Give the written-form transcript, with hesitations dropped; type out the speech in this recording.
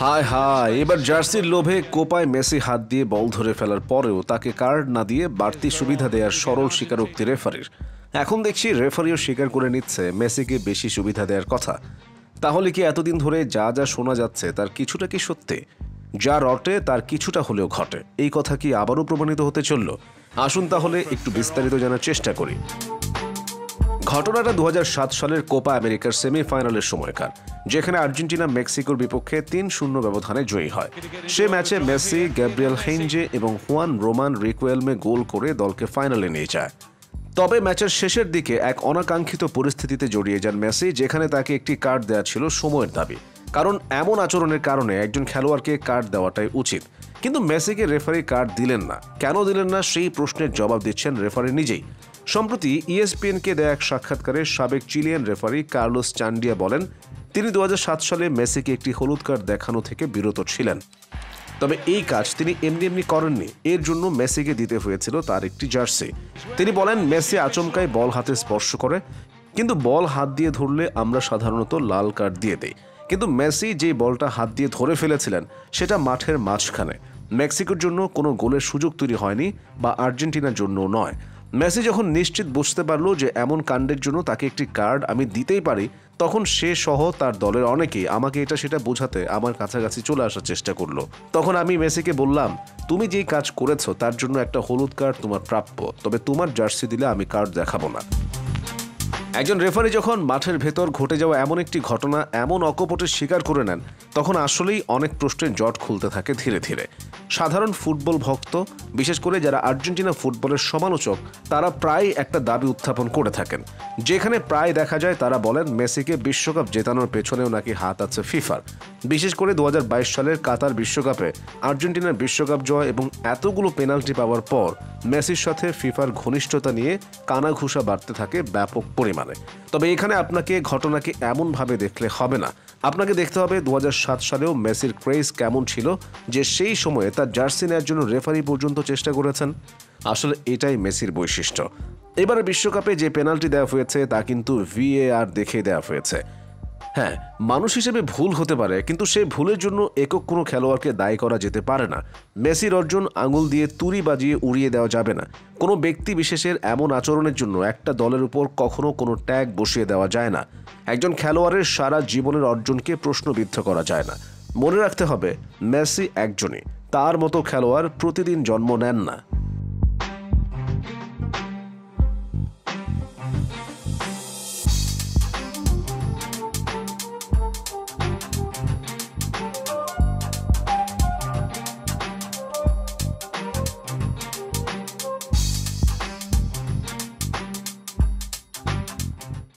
হায় হায়, এবার জার্সির লোভে কোপায় মেসি হাত দিয়ে বল ধরে ফেলার পরেও তাকে কার্ড না দিয়ে বাড়তি সুবিধা দেওয়ার সরল স্বীকারোক্তি রেফারির। এখন দেখছি রেফারিও স্বীকার করে নিচ্ছে মেসিকে বেশি সুবিধা দেওয়ার কথা। তাহলে কি এতদিন ধরে যা যা শোনা যাচ্ছে তার কিছুটা কি সত্যি? যা রটে তার কিছুটা হলেও ঘটে, এই কথা কি আবারও প্রমাণিত হতে চলল? আসুন তাহলে একটু বিস্তারিত জানার চেষ্টা করি। ঘটনাটা 2007 সালের কোপা আমেরিকার সেমিফাইনালের সময়কার, যেখানে আর্জেন্টিনা মেক্সিকোর বিপক্ষে 3-0 ব্যবধানে জয়ী হয়। সে ম্যাচে মেসি, গ্যাব্রিয়েল হেইনজে এবং হুয়ান রোমান রিকুয়েলমে গোল করে দলকে ফাইনালে নিয়ে যায়। তবে ম্যাচের শেষের দিকে এক অনাকাঙ্ক্ষিত পরিস্থিতিতে জড়িয়ে যান মেসি, যেখানে তাকে একটি কার্ড দেওয়া ছিল সময়ের দাবি, কারণ এমন আচরণের কারণে একজন খেলোয়াড়কে কার্ড দেওয়াটাই উচিত। কিন্তু মেসিকে রেফারি কার্ড দিলেন না। কেন দিলেন না সেই প্রশ্নের জবাব দিচ্ছেন রেফারি নিজেই। সম্প্রতি ইএসপিএনকে দেয়া এক সাক্ষাৎকারে সাবেক চিলিয়ান রেফারি কার্লোস চান্ডিয়া বলেন, তিনি 2007 সালে মেসিকে একটি হলুদ কার্ড দেখানো থেকে বিরত ছিলেন। তবে এই কাজ তিনি এমনি এমনি করেননি, এর জন্য মেসিকে দিতে হয়েছিল তার একটি জার্সি। তিনি বলেন, মেসি আচমকাই বল হাতে স্পর্শ করে, কিন্তু বল হাত দিয়ে ধরলে আমরা সাধারণত লাল কার্ড দিয়ে দেই। কিন্তু মেসি যে বলটা হাত দিয়ে ধরে ফেলেছিলেন সেটা মাঠের মাঝখানে। মেক্সিকোর জন্য কোনো গোলের সুযোগ তৈরি হয়নি, বা আর্জেন্টিনার জন্যও নয়। মেসি যখন নিশ্চিত বুঝতে পারল যে এমন কাণ্ডের জন্য তাকে একটি কার্ড আমি দিতেই পারি, তখন সে সহ তার দলের অনেকেই আমাকে এটা সেটা বোঝাতে আমার কাছাকাছি চলে আসার চেষ্টা করলো। তখন আমি মেসিকে বললাম, তুমি যেই কাজ করেছো তার জন্য একটা হলুদ কার্ড তোমার প্রাপ্য, তবে তোমার জার্সি দিলে আমি কার্ড দেখাবো না। একজন রেফারি যখন মাঠের ভেতর ঘটে যাওয়া এমন একটি ঘটনা এমন অকপটে স্বীকার করে নেন, তখন আসলেই অনেক প্রশ্নের জট খুলতে থাকে ধীরে ধীরে। সাধারণ ফুটবল ভক্ত, বিশেষ করে যারা আর্জেন্টিনা ফুটবলের সমালোচক, তারা প্রায় একটা দাবি উত্থাপন করে থাকেন, যেখানে প্রায় দেখা যায় তারা বলেন মেসিকে বিশ্বকাপ জেতানোর পেছনেও নাকি হাত আছে ফিফার। বিশেষ করে 2022 সালের কাতার বিশ্বকাপে আর্জেন্টিনার বিশ্বকাপ জয় এবং এতগুলো পেনাল্টি পাওয়ার পর মেসির সাথে ফিফার ঘনিষ্ঠতা নিয়ে কানাঘুষা বাড়তে থাকে ব্যাপক পরিমাণে। তবে এখানে আপনাকে ঘটনাকে এমনভাবে দেখলে হবে না, আপনাকে দেখতে হবে 2007 সালেও মেসির ক্রেজ কেমন ছিল, যে সেই সময়ে তার জার্সি নেওয়ার জন্য রেফারি পর্যন্ত চেষ্টা করেছেন। আসলে এটাই মেসির বৈশিষ্ট্য। এবারে বিশ্বকাপে যে পেনাল্টি দেওয়া হয়েছে তা কিন্তু VAR দেখে দেওয়া হয়েছে। হ্যাঁ, মানুষ হিসেবে ভুল হতে পারে, কিন্তু সেই ভুলের জন্য একক কোনো খেলোয়াড়কে দায়ী করা যেতে পারে না। মেসির অর্জন আঙুল দিয়ে তুড়ি বাজিয়ে উড়িয়ে দেওয়া যাবে না। কোনো ব্যক্তি বিশেষের এমন আচরণের জন্য একটা দলের উপর কখনো কোনো ট্যাগ বসিয়ে দেওয়া যায় না। একজন খেলোয়াড়ের সারা জীবনের অর্জনকে প্রশ্নবিদ্ধ করা যায় না। মনে রাখতে হবে, মেসি একজনই, তার মতো খেলোয়াড় প্রতিদিন জন্ম নেন না।